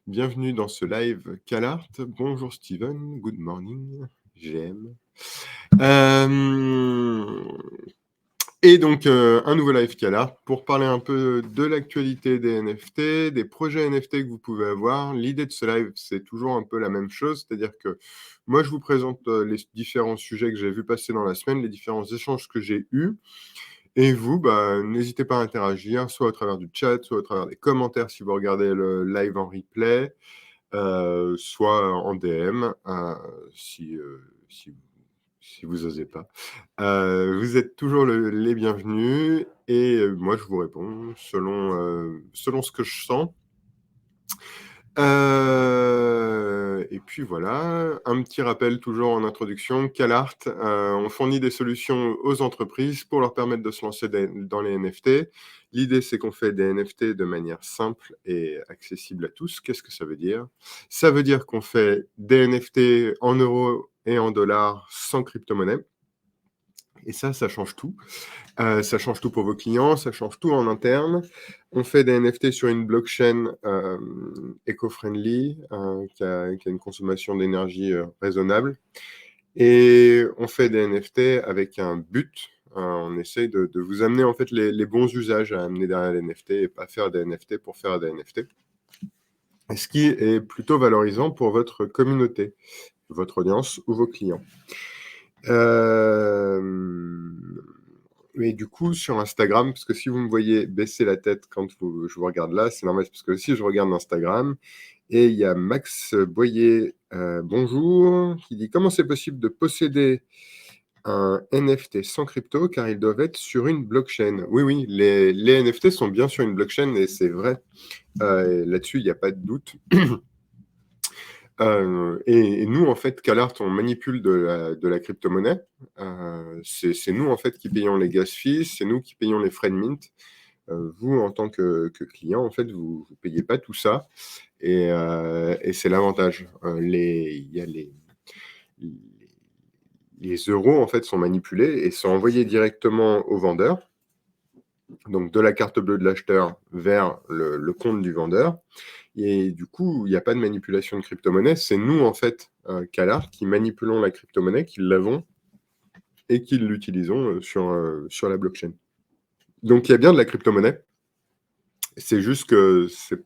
Bienvenue dans ce live CalArt. Bonjour Steven, good morning, GM. Et donc, un nouveau live CalArt pour parler un peu de l'actualité des NFT, des projets NFT que vous pouvez avoir. L'idée de ce live, c'est toujours un peu la même chose, c'est-à-dire que moi, je vous présente les différents sujets que j'ai vus passer dans la semaine, les différents échanges que j'ai eus. Et vous, n'hésitez pas à interagir, soit au travers du chat, soit au travers des commentaires si vous regardez le live en replay, soit en DM, si vous osez pas. Vous êtes toujours les bienvenus et moi je vous réponds selon ce que je sens. Et puis voilà, un petit rappel toujours en introduction, CalArt, on fournit des solutions aux entreprises pour leur permettre de se lancer dans les NFT. L'idée, c'est qu'on fait des NFT de manière simple et accessible à tous. Qu'est-ce que ça veut dire? Ça veut dire qu'on fait des NFT en euros et en dollars sans crypto-monnaie. Et ça change tout. Ça change tout pour vos clients, ça change tout en interne. On fait des NFT sur une blockchain éco-friendly, qui a une consommation d'énergie raisonnable. Et on fait des NFT avec un but. On essaye de vous amener en fait les bons usages à amener derrière les NFT et pas faire des NFT pour faire des NFT. Et ce qui est plutôt valorisant pour votre communauté, votre audience ou vos clients. Mais du coup, sur Instagram, parce que si vous me voyez baisser la tête quand je vous regarde là, c'est normal, parce que aussi je regarde Instagram, et il y a Max Boyer, bonjour, qui dit « Comment c'est possible de posséder un NFT sans crypto, car ils doivent être sur une blockchain ?» Oui, les NFT sont bien sur une blockchain, et c'est vrai. Là-dessus, il n'y a pas de doute. Et nous, en fait, CalArt, on manipule de la crypto-monnaie. C'est nous, en fait, qui payons les gas fees, c'est nous qui payons les frais de mint. Vous, en tant que client, en fait, vous ne payez pas tout ça. Et c'est l'avantage. Les euros, en fait, sont manipulés et sont envoyés directement au vendeur. Donc, de la carte bleue de l'acheteur vers le compte du vendeur. Et du coup, il n'y a pas de manipulation de crypto-monnaie. C'est nous, en fait, CalArt, qui manipulons la crypto-monnaie, qui l'avons et qui l'utilisons sur la blockchain. Donc, il y a bien de la crypto-monnaie. C'est juste que c'est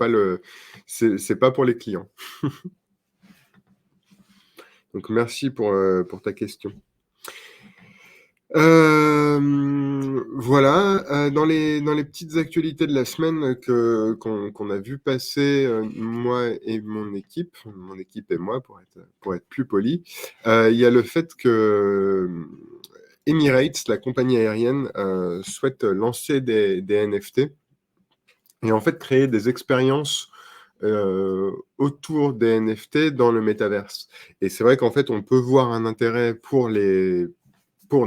pas pour les clients. Donc, merci pour ta question. Voilà, dans les petites actualités de la semaine qu'on a vu passer, moi et mon équipe et moi, pour être plus poli, il y a le fait que Emirates, la compagnie aérienne, souhaite lancer des NFT et en fait créer des expériences autour des NFT dans le métaverse. Et c'est vrai qu'en fait, on peut voir un intérêt pour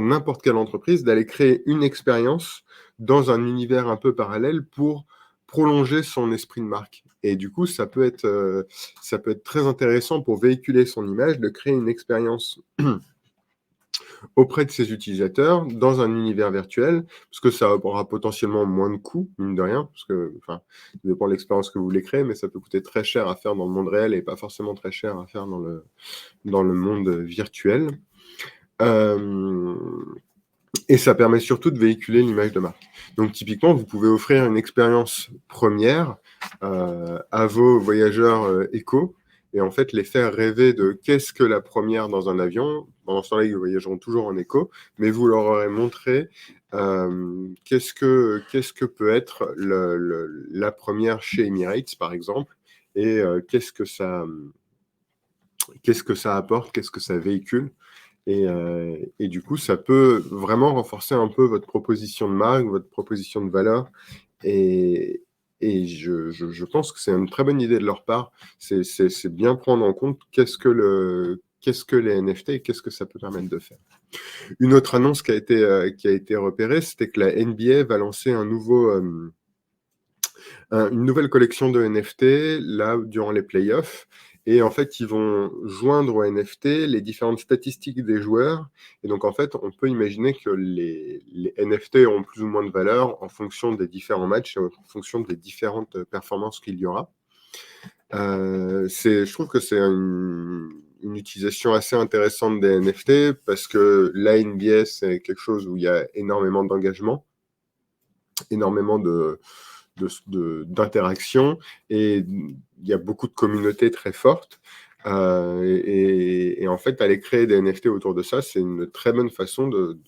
n'importe quelle entreprise d'aller créer une expérience dans un univers un peu parallèle pour prolonger son esprit de marque. Et du coup, ça peut être très intéressant pour véhiculer son image, de créer une expérience auprès de ses utilisateurs dans un univers virtuel, parce que ça aura potentiellement moins de coûts, mine de rien, parce que, enfin, ça dépend de l'expérience que vous voulez créer, mais ça peut coûter très cher à faire dans le monde réel et pas forcément très cher à faire dans le monde virtuel. Et ça permet surtout de véhiculer l'image de marque. Donc typiquement, vous pouvez offrir une expérience première à vos voyageurs éco et en fait les faire rêver de qu'est-ce que la première dans un avion. Pendant ce temps-là, ils voyageront toujours en éco, mais vous leur aurez montré qu'est-ce que peut être la première chez Emirates, par exemple, et qu'est-ce que ça apporte, qu'est-ce que ça véhicule. Et du coup, ça peut vraiment renforcer un peu votre proposition de marque, votre proposition de valeur. Et je pense que c'est une très bonne idée de leur part. C'est bien prendre en compte qu'est-ce que les NFT et qu'est-ce que ça peut permettre de faire. Une autre annonce qui a été repérée, c'était que la NBA va lancer une nouvelle collection de NFT là durant les playoffs. Et en fait, ils vont joindre aux NFT les différentes statistiques des joueurs. Et donc, en fait, on peut imaginer que les NFT ont plus ou moins de valeur en fonction des différents matchs et en fonction des différentes performances qu'il y aura. Je trouve que c'est une utilisation assez intéressante des NFT parce que la NBA, c'est quelque chose où il y a énormément d'engagement, énormément d'interaction et il y a beaucoup de communautés très fortes. Et en fait, aller créer des NFT autour de ça, c'est une très bonne façon de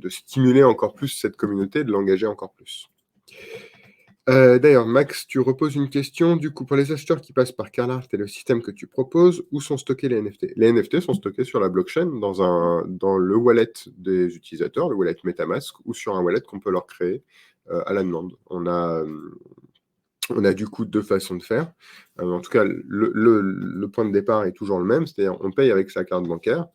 stimuler encore plus cette communauté, de l'engager encore plus. D'ailleurs, Max, tu reposes une question. Du coup, pour les acheteurs qui passent par CarArt et le système que tu proposes, où sont stockés les NFT? Les NFT sont stockés sur la blockchain, dans le wallet des utilisateurs, le wallet MetaMask, ou sur un wallet qu'on peut leur créer à la demande. On a du coup deux façons de faire. En tout cas, le point de départ est toujours le même, c'est-à-dire on paye avec sa carte bancaire.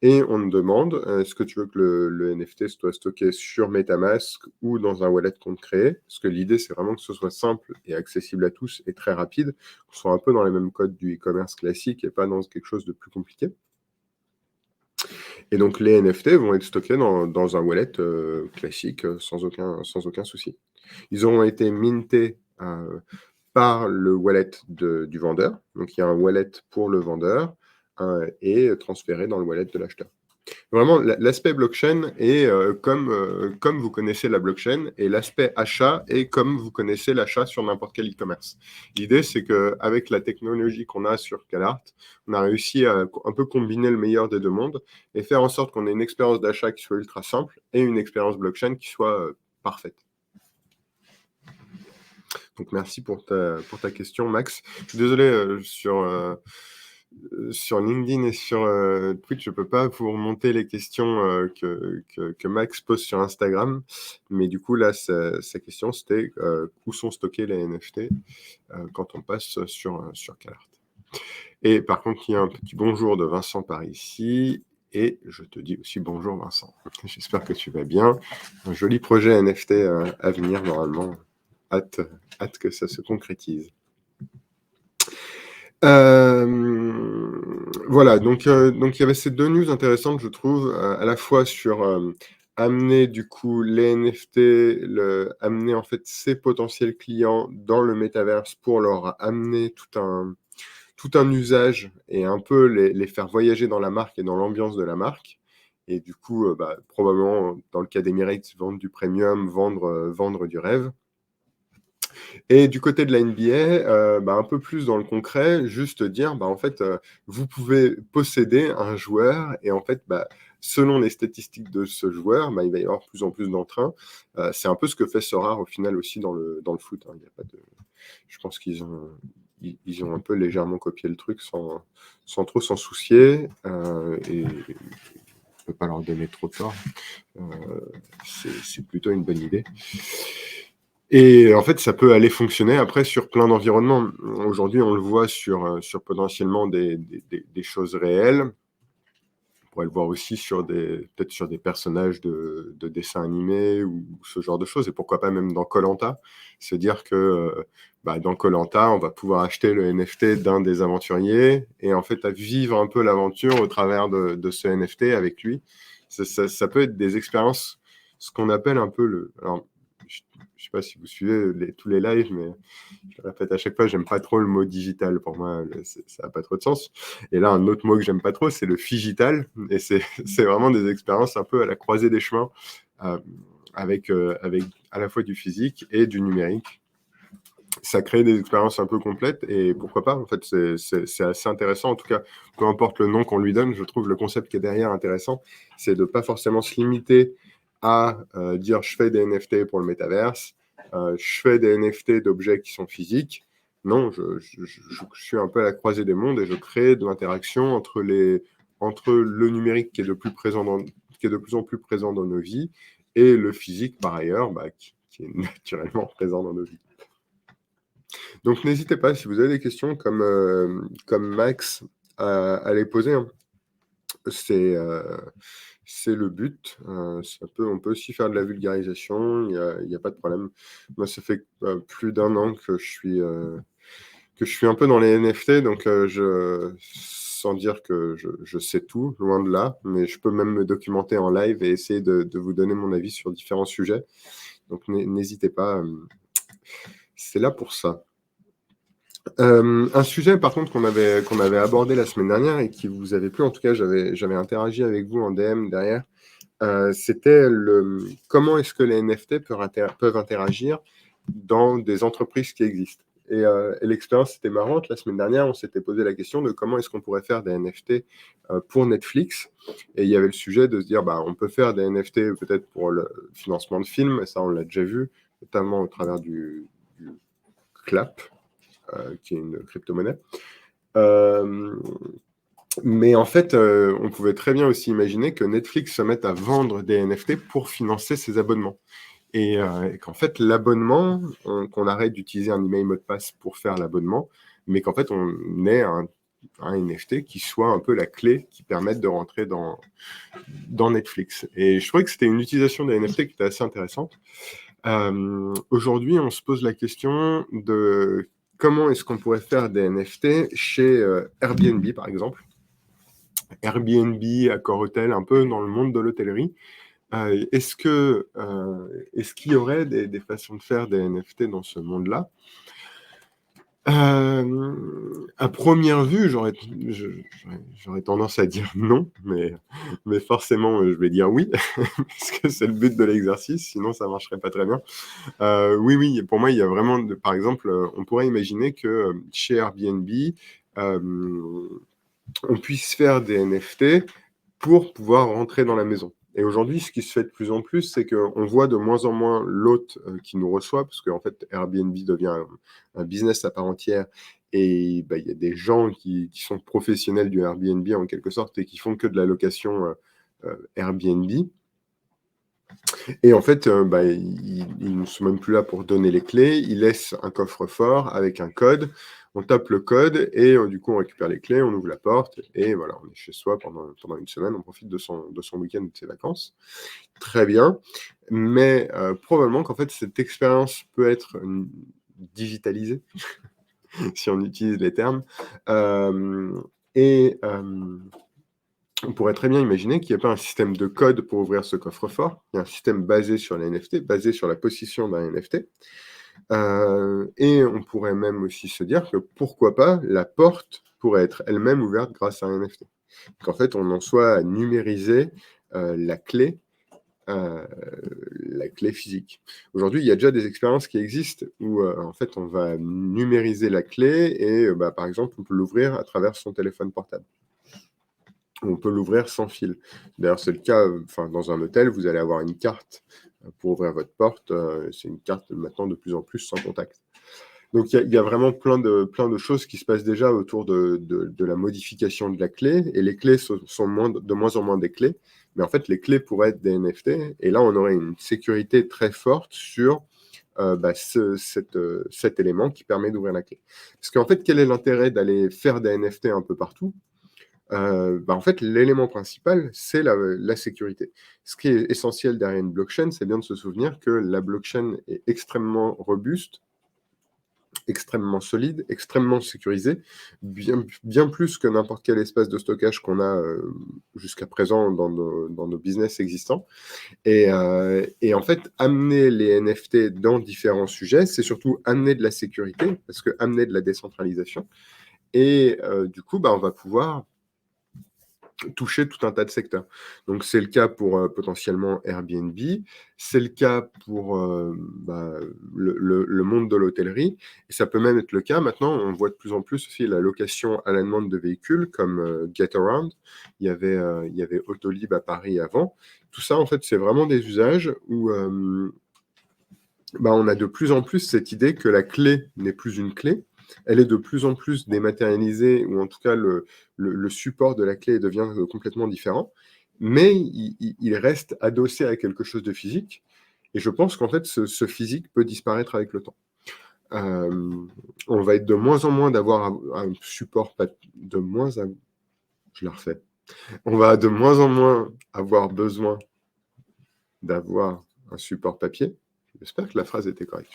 Et on te demande, est-ce que tu veux que le NFT soit stocké sur MetaMask ou dans un wallet qu'on te crée? Parce que l'idée, c'est vraiment que ce soit simple et accessible à tous et très rapide, qu'on soit un peu dans les mêmes codes du e-commerce classique et pas dans quelque chose de plus compliqué. Et donc, les NFT vont être stockés dans un wallet classique sans aucun souci. Ils auront été mintés par le wallet du vendeur. Donc, il y a un wallet pour le vendeur et transféré dans le wallet de l'acheteur. Vraiment, l'aspect blockchain est comme vous connaissez la blockchain, et l'aspect achat est comme vous connaissez l'achat sur n'importe quel e-commerce. L'idée, c'est qu'avec la technologie qu'on a sur CalArt, on a réussi à un peu combiner le meilleur des deux mondes et faire en sorte qu'on ait une expérience d'achat qui soit ultra simple et une expérience blockchain qui soit parfaite. Donc, merci pour ta question, Max. Je suis désolé, sur LinkedIn et sur Twitch, je ne peux pas vous remonter les questions que Max pose sur Instagram. Mais du coup, là, sa question, c'était où sont stockés les NFT quand on passe sur CalArt. Et par contre, il y a un petit bonjour de Vincent par ici. Et je te dis aussi bonjour, Vincent. J'espère que tu vas bien. Un joli projet NFT à venir, normalement. Hâte que ça se concrétise. Voilà, donc il y avait ces deux news intéressantes, je trouve, à la fois sur amener du coup les NFT, amener en fait ses potentiels clients dans le métaverse pour leur amener tout un usage et un peu les faire voyager dans la marque et dans l'ambiance de la marque. Et du coup, probablement, dans le cas d'Emirates, vendre du premium, vendre du rêve. Et du côté de la NBA, un peu plus dans le concret, juste dire, en fait, vous pouvez posséder un joueur et en fait, selon les statistiques de ce joueur, il va y avoir de plus en plus d'entrains. C'est un peu ce que fait Sorare au final aussi dans le foot. Il y a pas de... Je pense qu'ils ont un peu légèrement copié le truc sans trop s'en soucier. Et je ne peux pas leur donner trop tort. C'est plutôt une bonne idée. Et en fait, ça peut aller fonctionner après sur plein d'environnements. Aujourd'hui, on le voit sur potentiellement des choses réelles. On pourrait le voir aussi peut-être sur des personnages de dessins animés ou ce genre de choses. Et pourquoi pas même dans Koh-Lanta, se dire que dans Koh-Lanta, on va pouvoir acheter le NFT d'un des aventuriers et en fait à vivre un peu l'aventure au travers de ce NFT avec lui. Ça peut être des expériences, ce qu'on appelle un peu alors, je ne sais pas si vous suivez tous les lives, mais je le répète à chaque fois, j'aime pas trop le mot digital. Pour moi, ça n'a pas trop de sens. Et là, un autre mot que j'aime pas trop, c'est le figital. Et c'est vraiment des expériences un peu à la croisée des chemins, avec à la fois du physique et du numérique. Ça crée des expériences un peu complètes et pourquoi pas, en fait, c'est assez intéressant. En tout cas, peu importe le nom qu'on lui donne, je trouve le concept qui est derrière intéressant, c'est de ne pas forcément se limiter à dire je fais des NFT pour le métaverse, je fais des NFT d'objets qui sont physiques. Non, je suis un peu à la croisée des mondes et je crée de l'interaction entre le numérique qui est de plus en plus présent dans nos vies et le physique par ailleurs, qui est naturellement présent dans nos vies. Donc n'hésitez pas, si vous avez des questions comme Max, à les poser, hein. C'est le but. On peut aussi faire de la vulgarisation, il y a pas de problème. Moi, ça fait plus d'1 an que je suis un peu dans les NFT, donc sans dire que je sais tout, loin de là, mais je peux même me documenter en live et essayer de vous donner mon avis sur différents sujets. Donc n'hésitez pas, c'est là pour ça. Un sujet par contre qu'on avait abordé la semaine dernière et qui vous avait plu, en tout cas j'avais interagi avec vous en DM derrière, c'était comment est-ce que les NFT peuvent interagir dans des entreprises qui existent. Et l'expérience était marrante. La semaine dernière, on s'était posé la question de comment est-ce qu'on pourrait faire des NFT pour Netflix. Et il y avait le sujet de se dire, bah, on peut faire des NFT peut-être pour le financement de films, ça on l'a déjà vu, notamment au travers du CLAP, qui est une crypto-monnaie. Euh, mais en fait, on pouvait très bien aussi imaginer que Netflix se mette à vendre des NFT pour financer ses abonnements. Et qu'en fait, l'abonnement, qu'on arrête d'utiliser un email mot de passe pour faire l'abonnement, mais qu'en fait, on ait un NFT qui soit un peu la clé qui permette de rentrer dans Netflix. Et je trouvais que c'était une utilisation des NFT qui était assez intéressante. Aujourd'hui, on se pose la question de comment est-ce qu'on pourrait faire des NFT chez Airbnb, par exemple. Airbnb, Accor Hotel, un peu dans le monde de l'hôtellerie. Est-ce qu'il y aurait des façons de faire des NFT dans ce monde-là? À première vue, j'aurais tendance à dire non, mais forcément, je vais dire oui, parce que c'est le but de l'exercice, sinon ça marcherait pas très bien. Oui, oui, pour moi, il y a vraiment, par exemple, on pourrait imaginer que chez Airbnb, on puisse faire des NFT pour pouvoir rentrer dans la maison. Et aujourd'hui, ce qui se fait de plus en plus, c'est qu'on voit de moins en moins l'hôte qui nous reçoit, parce qu'en fait, Airbnb devient un business à part entière. Et bah, il y a des gens qui sont professionnels du Airbnb en quelque sorte et qui font que de la location Airbnb. Et en fait, bah, ils ne sont même plus là pour donner les clés. Ils laissent un coffre-fort avec un code. On tape le code et du coup, on récupère les clés, on ouvre la porte et voilà, on est chez soi pendant une semaine. On profite de son week-end, de ses vacances. Très bien. Mais probablement qu'en fait, cette expérience peut être digitalisée, si on utilise les termes. Et on pourrait très bien imaginer qu'il n'y a pas un système de code pour ouvrir ce coffre-fort. Il y a un système basé sur les NFT, basé sur la possession d'un NFT. Et on pourrait même aussi se dire que pourquoi pas la porte pourrait être elle-même ouverte grâce à un NFT. Qu'en fait, on en soit à numériser la clé physique. Aujourd'hui, il y a déjà des expériences qui existent où en fait on va numériser la clé et bah, par exemple on peut l'ouvrir à travers son téléphone portable. On peut l'ouvrir sans fil. D'ailleurs, c'est le cas dans un hôtel, vous allez avoir une carte pour ouvrir votre porte. C'est une carte maintenant de plus en plus sans contact. Donc il y a vraiment plein de choses qui se passent déjà autour de la modification de la clé. Et les clés sont de moins en moins des clés. Mais en fait, les clés pourraient être des NFT. Et là, on aurait une sécurité très forte sur bah, cet élément qui permet d'ouvrir la clé. Parce qu'en fait, quel est l'intérêt d'aller faire des NFT un peu partout? Bah, en fait, l'élément principal, c'est la sécurité. Ce qui est essentiel derrière une blockchain, c'est bien de se souvenir que la blockchain est extrêmement robuste, extrêmement solide, extrêmement sécurisée, bien plus que n'importe quel espace de stockage qu'on a jusqu'à présent dans nos business existants. Et en fait, amener les NFT dans différents sujets, c'est surtout amener de la sécurité, parce que amener de la décentralisation. Et du coup, bah, on va pouvoir toucher tout un tas de secteurs. Donc c'est le cas pour potentiellement Airbnb, c'est le cas pour bah, le monde de l'hôtellerie, et ça peut même être le cas maintenant, on voit de plus en plus aussi la location à la demande de véhicules comme Getaround, il y avait Autolib à Paris avant. Tout ça, en fait, c'est vraiment des usages où bah, on a de plus en plus cette idée que la clé n'est plus une clé, elle est de plus en plus dématérialisée, ou en tout cas le support de la clé devient complètement différent, mais il reste adossé à quelque chose de physique, et je pense qu'en fait ce physique peut disparaître avec le temps. Euh, on va être de moins en moins d'avoir un support, de moins à, je la refais, on va de moins en moins avoir besoin d'avoir un support papier. J'espère que la phrase était correcte.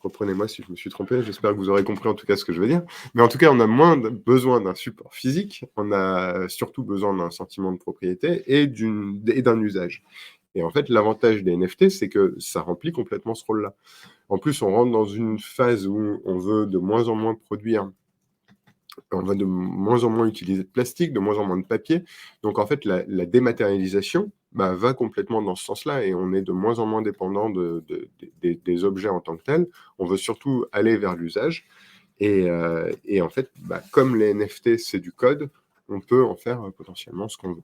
Reprenez-moi si je me suis trompé, j'espère que vous aurez compris en tout cas ce que je veux dire. Mais en tout cas, on a moins besoin d'un support physique, on a surtout besoin d'un sentiment de propriété et d'un usage. Et en fait, l'avantage des NFT, c'est que ça remplit complètement ce rôle-là. En plus, on rentre dans une phase où on veut de moins en moins produire, on va de moins en moins utiliser de plastique, de moins en moins de papier. Donc en fait, la dématérialisation va complètement dans ce sens-là et on est de moins en moins dépendant des objets en tant que tels. On veut surtout aller vers l'usage. Et en fait, comme les NFT, c'est du code, on peut en faire potentiellement ce qu'on veut.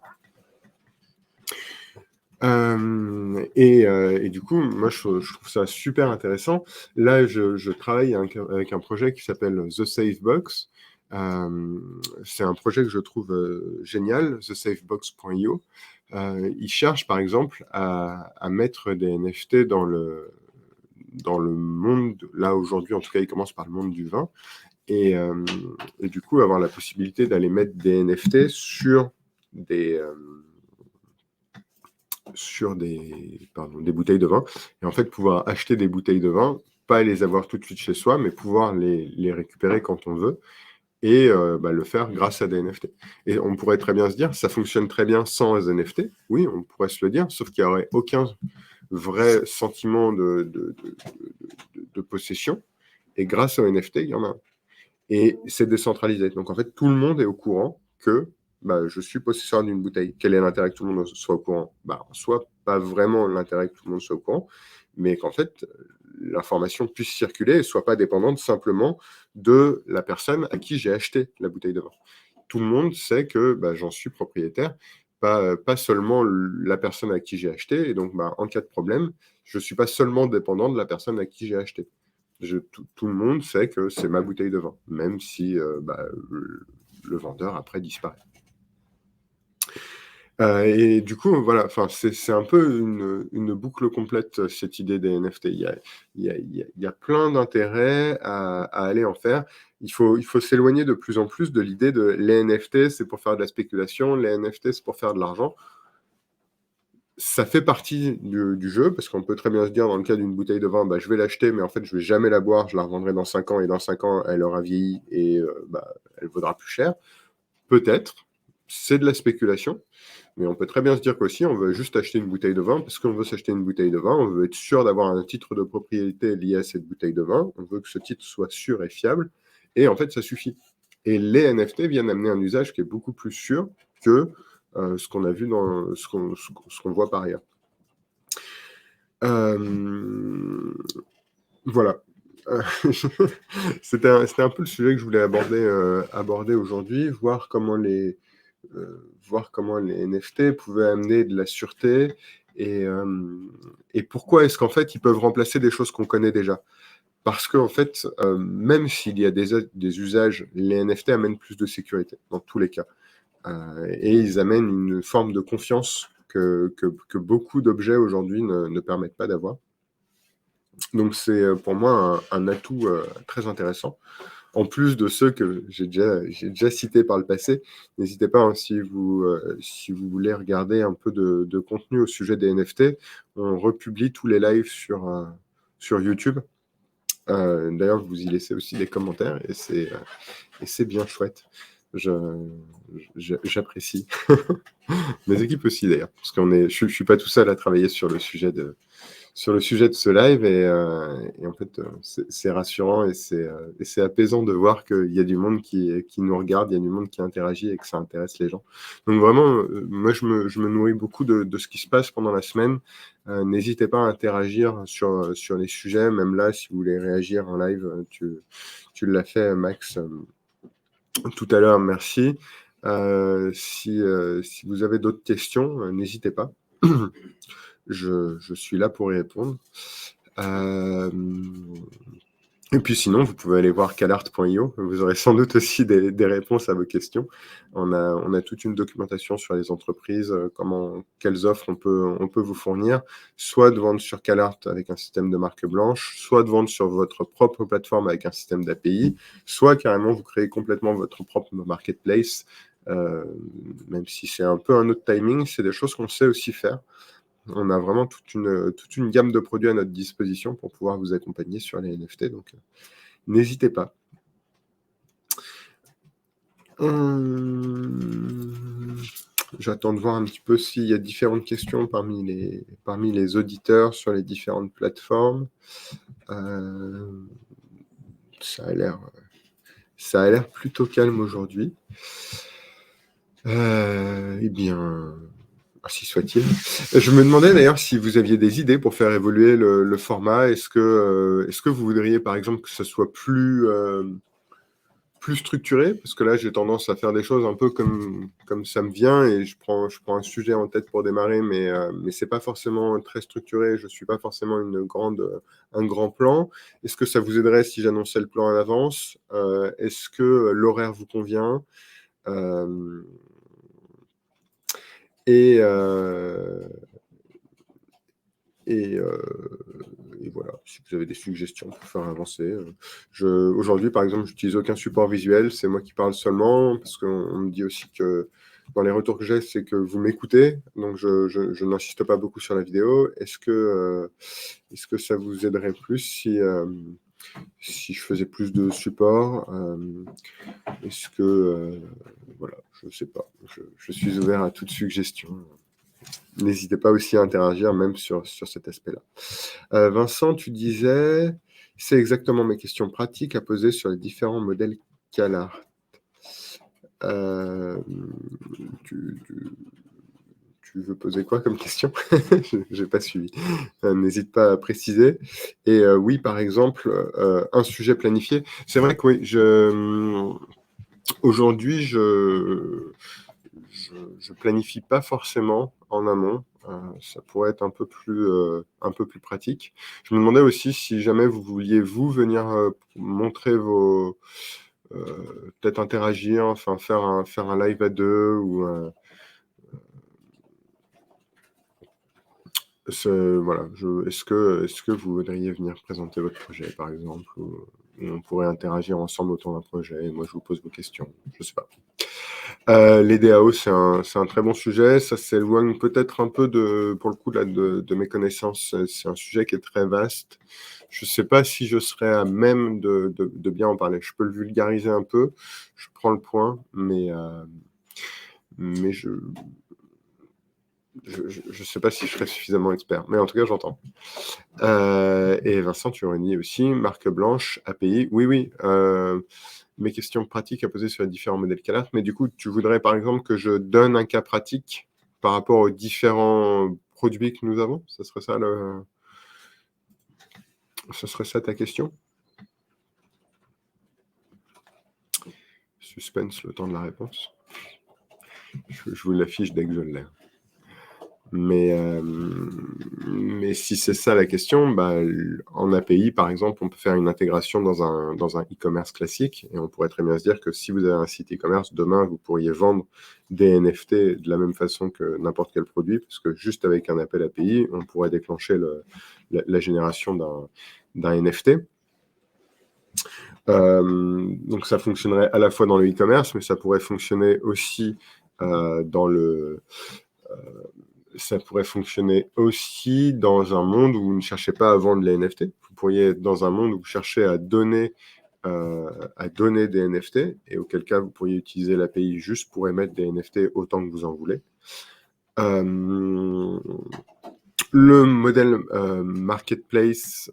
Et du coup, moi, je trouve ça super intéressant. Là, je travaille avec un projet qui s'appelle The Safe Box. C'est un projet que je trouve génial, thesafebox.io. Il cherche, par exemple, à mettre des NFT dans le monde. Là, aujourd'hui, en tout cas, il commence par le monde du vin. Et du coup, avoir la possibilité d'aller mettre des NFT sur des des bouteilles de vin, et en fait pouvoir acheter des bouteilles de vin, pas les avoir tout de suite chez soi, mais pouvoir les récupérer quand on veut, et le faire grâce à des NFT. Et on pourrait très bien se dire, ça fonctionne très bien sans NFT, oui, on pourrait se le dire, sauf qu'il n'y aurait aucun vrai sentiment de possession, et grâce aux NFT, il y en a un. Et c'est décentralisé. Donc en fait, tout le monde est au courant que je suis possesseur d'une bouteille. Quel est l'intérêt que tout le monde soit au courant? En soi, pas vraiment l'intérêt que tout le monde soit au courant, mais qu'en fait, l'information puisse circuler et soit pas dépendante simplement de la personne à qui j'ai acheté la bouteille de vin. Tout le monde sait que j'en suis propriétaire, pas seulement la personne à qui j'ai acheté. Et donc, en cas de problème, je ne suis pas seulement dépendant de la personne à qui j'ai acheté. Tout le monde sait que c'est ma bouteille de vin, même si le vendeur après disparaît. Et du coup, voilà, c'est un peu une boucle complète, cette idée des NFT. Il y a plein d'intérêts à aller en faire. Il faut s'éloigner de plus en plus de l'idée de les NFT, c'est pour faire de la spéculation, les NFT, c'est pour faire de l'argent. Ça fait partie du jeu, parce qu'on peut très bien se dire, dans le cas d'une bouteille de vin, je vais l'acheter, mais en fait, je vais jamais la boire, je la revendrai dans 5 ans, et dans 5 ans, elle aura vieilli, et elle vaudra plus cher. Peut-être, c'est de la spéculation, mais on peut très bien se dire qu'aussi, on veut juste acheter une bouteille de vin, parce qu'on veut s'acheter une bouteille de vin, on veut être sûr d'avoir un titre de propriété lié à cette bouteille de vin, on veut que ce titre soit sûr et fiable, et en fait, ça suffit. Et les NFT viennent amener un usage qui est beaucoup plus sûr que ce qu'on a vu dans ce qu'on voit par ailleurs. Voilà. C'était un peu le sujet que je voulais aborder aujourd'hui, voir comment les NFT pouvaient amener de la sûreté, et pourquoi est-ce qu'en fait ils peuvent remplacer des choses qu'on connaît déjà. Parce qu'en fait, même s'il y a des usages, les NFT amènent plus de sécurité dans tous les cas. Et ils amènent une forme de confiance que beaucoup d'objets aujourd'hui ne permettent pas d'avoir. Donc c'est pour moi un atout très intéressant. En plus de ceux que j'ai déjà cités par le passé, n'hésitez pas, si vous voulez regarder un peu de contenu au sujet des NFT, on republie tous les lives sur YouTube. D'ailleurs, vous y laissez aussi des commentaires, et c'est bien chouette. J'apprécie. Mes équipes aussi, d'ailleurs, parce je suis pas tout seul à travailler sur le sujet de ce live, et en fait, c'est rassurant, et c'est apaisant de voir qu'il y a du monde qui nous regarde, il y a du monde qui interagit et que ça intéresse les gens. Donc vraiment, moi, je me nourris beaucoup de ce qui se passe pendant la semaine. N'hésitez pas à interagir sur les sujets, même là, si vous voulez réagir en live, tu l'as fait, Max, tout à l'heure, merci. Si vous avez d'autres questions, n'hésitez pas. Je suis là pour y répondre. Et puis sinon, vous pouvez aller voir calart.io. Vous aurez sans doute aussi des réponses à vos questions. On a toute une documentation sur les entreprises, quelles offres on peut vous fournir, soit de vendre sur Calart avec un système de marque blanche, soit de vendre sur votre propre plateforme avec un système d'API, soit carrément vous créez complètement votre propre marketplace. Même si c'est un peu un autre timing, c'est des choses qu'on sait aussi faire. On a vraiment toute une gamme de produits à notre disposition pour pouvoir vous accompagner sur les NFT, donc n'hésitez pas. J'attends de voir un petit peu s'il y a différentes questions parmi les auditeurs sur les différentes plateformes. Ça a l'air plutôt calme aujourd'hui. Eh bien, ainsi soit-il. Je me demandais d'ailleurs si vous aviez des idées pour faire évoluer le format. Est-ce que vous voudriez, par exemple, que ce soit plus structuré? Parce que là, j'ai tendance à faire des choses un peu comme ça me vient et je prends un sujet en tête pour démarrer, mais c'est pas forcément très structuré. Je suis pas forcément un grand plan. Est-ce que ça vous aiderait si j'annonçais le plan à l'avance? Est-ce que l'horaire vous convient? Euh, et, euh, et, euh, et voilà, si vous avez des suggestions pour faire avancer. Aujourd'hui, par exemple, j'utilise aucun support visuel, c'est moi qui parle seulement, parce qu'on me dit aussi que dans les retours que j'ai, c'est que vous m'écoutez, donc je n'insiste pas beaucoup sur la vidéo. Est-ce que ça vous aiderait plus si je faisais plus de support? Est-ce que... voilà, je ne sais pas. Je suis ouvert à toute suggestion. N'hésitez pas aussi à interagir, même sur cet aspect-là. Vincent, tu disais, c'est exactement mes questions pratiques à poser sur les différents modèles CalArt. Tu, tu veux poser quoi comme question? Je n'ai pas suivi. N'hésite pas à préciser. Et oui, par exemple, un sujet planifié. C'est vrai que oui, aujourd'hui, je planifie pas forcément en amont. Ça pourrait être un peu plus pratique. Je me demandais aussi si jamais vous vouliez venir montrer peut-être interagir, enfin faire un live à deux ou voilà. Est-ce que vous voudriez venir présenter votre projet, par exemple, ou on pourrait interagir ensemble autour d'un projet. Et moi, je vous pose vos questions. Je sais pas. Les DAO, c'est un très bon sujet. Ça s'éloigne peut-être un peu pour le coup là, de mes connaissances. C'est un sujet qui est très vaste. Je ne sais pas si je serais à même de bien en parler. Je peux le vulgariser un peu. Je prends le point, mais je ne sais pas si je serais suffisamment expert. Mais en tout cas, j'entends. Et Vincent, tu réunis aussi marque blanche, API. Oui, oui. Mes questions pratiques à poser sur les différents modèles CalArt. Mais du coup, tu voudrais par exemple que je donne un cas pratique par rapport aux différents produits que nous avons? Ce serait ça ta question? Suspense, le temps de la réponse. Je vous l'affiche dès que je l'ai. Mais si c'est ça la question, en API, par exemple, on peut faire une intégration dans un e-commerce classique et on pourrait très bien se dire que si vous avez un site e-commerce, demain, vous pourriez vendre des NFT de la même façon que n'importe quel produit, parce que juste avec un appel API, on pourrait déclencher la génération d'un NFT. Donc ça fonctionnerait à la fois dans le e-commerce, mais ça pourrait fonctionner aussi ça pourrait fonctionner aussi dans un monde où vous ne cherchez pas à vendre les NFT. Vous pourriez être dans un monde où vous cherchez à donner des NFT, et auquel cas vous pourriez utiliser l'API juste pour émettre des NFT autant que vous en voulez. Le modèle marketplace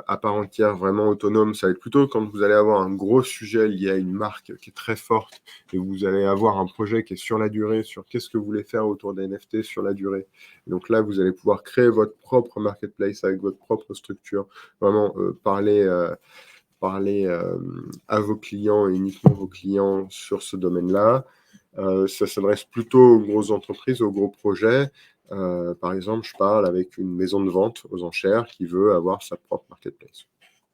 à part entière, vraiment autonome, ça va être plutôt quand vous allez avoir un gros sujet lié à une marque qui est très forte et vous allez avoir un projet qui est sur la durée, sur qu'est-ce que vous voulez faire autour des NFT sur la durée. Donc là, vous allez pouvoir créer votre propre marketplace avec votre propre structure, vraiment parler à vos clients et uniquement vos clients sur ce domaine-là. Ça s'adresse plutôt aux grosses entreprises, aux gros projets. Par exemple, je parle avec une maison de vente aux enchères qui veut avoir sa propre marketplace.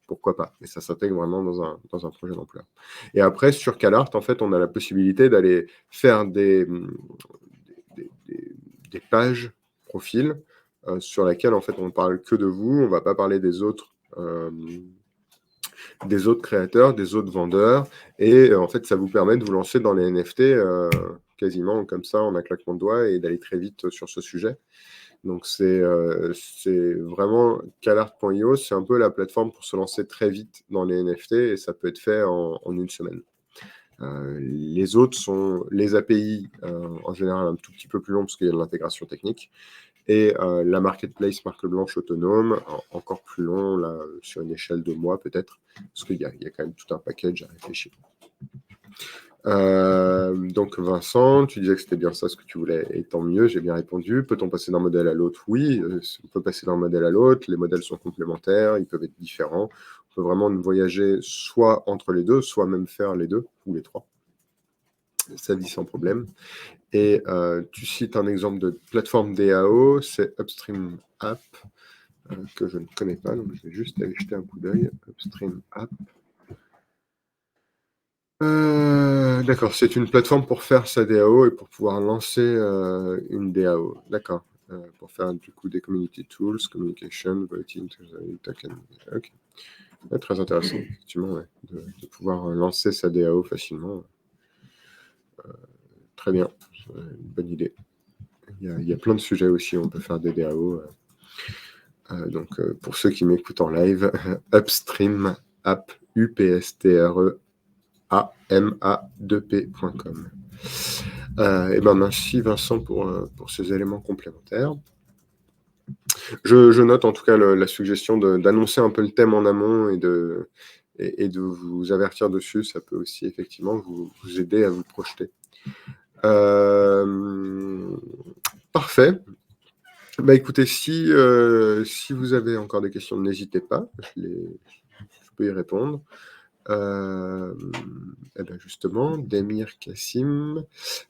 Pourquoi pas? Mais ça s'intègre vraiment dans un projet d'ampleur. Et après, sur CalArt, en fait, on a la possibilité d'aller faire des pages profils sur lesquelles, en fait, on ne parle que de vous. On ne va pas parler des autres créateurs, des autres vendeurs. Et en fait, ça vous permet de vous lancer dans les NFT quasiment comme ça, en un claquement de doigts, et d'aller très vite sur ce sujet. Donc, c'est vraiment CalArt.io, c'est un peu la plateforme pour se lancer très vite dans les NFT, et ça peut être fait en une semaine. Les autres sont les API, en général un tout petit peu plus long parce qu'il y a de l'intégration technique, et la marketplace marque blanche autonome, encore plus long, là, sur une échelle de mois peut-être, parce qu'il y a quand même tout un package à réfléchir. Donc Vincent, tu disais que c'était bien ça ce que tu voulais, et tant mieux, j'ai bien répondu. Peut-on passer d'un modèle à l'autre? Oui, on peut passer d'un modèle à l'autre, les modèles sont complémentaires, ils peuvent être différents. On peut vraiment voyager soit entre les deux, soit même faire les deux, ou les trois. Ça vit sans problème. Et tu cites un exemple de plateforme DAO, c'est Upstream App, que je ne connais pas, donc je vais juste aller jeter un coup d'œil. Upstream App. D'accord, c'est une plateforme pour faire sa DAO et pour pouvoir lancer une DAO. D'accord. Pour faire du coup des community tools, communication, voting, token. Ok. Ouais, très intéressant, effectivement, ouais, de pouvoir lancer sa DAO facilement. Très bien, une bonne idée. Il y a plein de sujets aussi où on peut faire des DAO. Donc, pour ceux qui m'écoutent en live, Upstream App, upstreama2p.com. Et ben merci Vincent pour ces éléments complémentaires. Je note en tout cas la suggestion d'annoncer un peu le thème en amont et de vous avertir dessus. Ça peut aussi effectivement vous aider à vous projeter. Parfait. Bah écoutez, si vous avez encore des questions, n'hésitez pas, je peux y répondre. Et ben justement, Demir Kassim.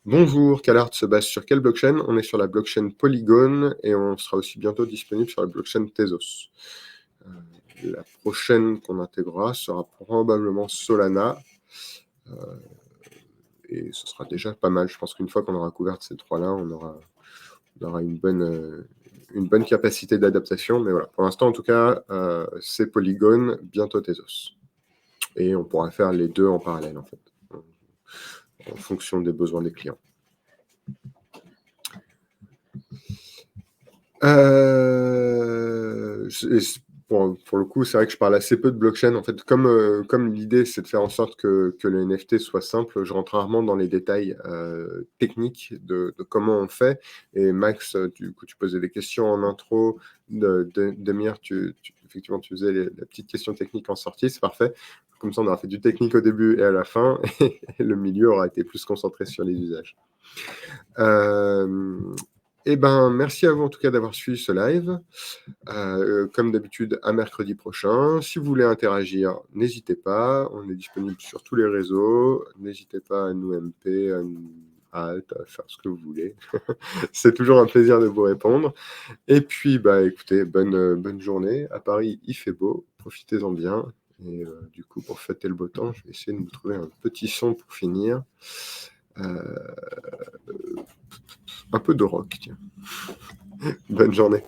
Bonjour, CalArt se base sur quelle blockchain? On est sur la blockchain Polygon et on sera aussi bientôt disponible sur la blockchain Tezos. La prochaine qu'on intégrera sera probablement Solana. Et ce sera déjà pas mal. Je pense qu'une fois qu'on aura couvert ces trois-là, on aura une bonne capacité d'adaptation. Mais voilà, pour l'instant, en tout cas, c'est Polygon, bientôt Tezos. Et on pourra faire les deux en parallèle, en fait, en fonction des besoins des clients. Pour le coup, c'est vrai que je parle assez peu de blockchain. En fait, comme l'idée, c'est de faire en sorte que le NFT soit simple, je rentre rarement dans les détails techniques de comment on fait. Et Max, du coup, tu posais des questions en intro. Demir, effectivement, tu faisais la petite question technique en sortie, c'est parfait. Comme ça, on aura fait du technique au début et à la fin, et le milieu aura été plus concentré sur les usages. Eh ben, merci à vous en tout cas d'avoir suivi ce live. Comme d'habitude, à mercredi prochain. Si vous voulez interagir, n'hésitez pas. On est disponible sur tous les réseaux. N'hésitez pas à nous MP, à nous alt, à faire ce que vous voulez. C'est toujours un plaisir de vous répondre. Et puis, bah, écoutez, bonne journée. À Paris, il fait beau. Profitez-en bien. Et du coup, pour fêter le beau temps, je vais essayer de vous trouver un petit son pour finir. Un peu de rock, tiens. Bonne journée.